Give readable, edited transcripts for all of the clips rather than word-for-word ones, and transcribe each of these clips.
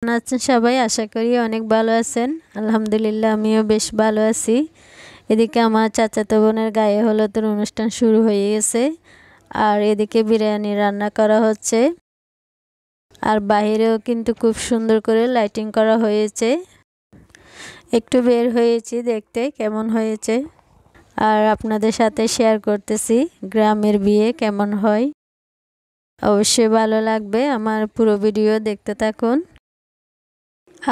কেমন আছেন সবাই? আশা করি অনেক ভালো আছেন। আলহামদুলিল্লাহ আমিও বেশ ভালো আছি। এদিকে আমার চাচাতো বোনের গায়ে হলুদের অনুষ্ঠান শুরু হয়ে গেছে, আর এদিকে বিরিয়ানি রান্না করা হচ্ছে। আর বাহিরেও কিন্তু খুব সুন্দর করে লাইটিং করা হয়েছে। একটু বের হয়েছি দেখতে কেমন হয়েছে, আর আপনাদের সাথে শেয়ার করতেছি গ্রামের বিয়ে কেমন হয়। অবশ্যই ভালো লাগবে, আমার পুরো ভিডিও দেখতে থাকুন।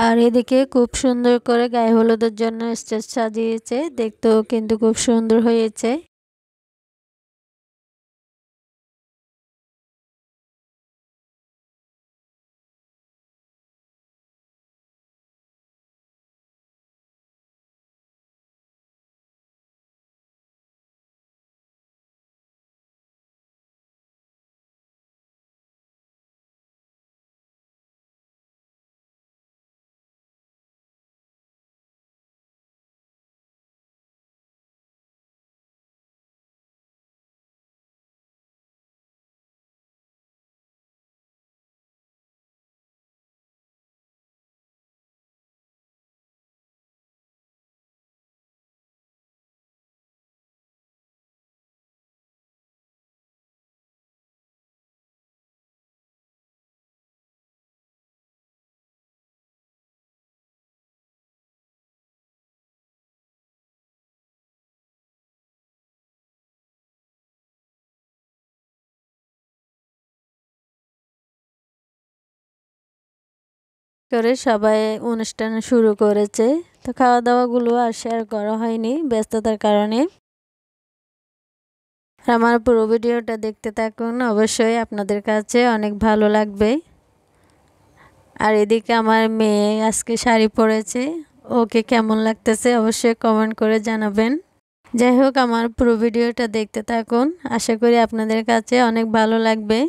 আর এদিকে খুব সুন্দর করে গায়ে হলুদের জন্য স্টেজ সাজিয়েছে, দেখতেও কিন্তু খুব সুন্দর হয়েছে। করে সবাই অনুষ্ঠান শুরু করেছে। তো খাওয়া দাওয়াগুলো আর শেয়ার করা হয়নি ব্যস্ততার কারণে। আমার পুরো ভিডিওটা দেখতে থাকুন, অবশ্যই আপনাদের কাছে অনেক ভালো লাগবে। আর এদিকে আমার মেয়ে আজকে শাড়ি পরেছে, ওকে কেমন লাগতেছে অবশ্যই কমেন্ট করে জানাবেন। যাই হোক, আমার পুরো ভিডিওটা দেখতে থাকুন, আশা করি আপনাদের কাছে অনেক ভালো লাগবে।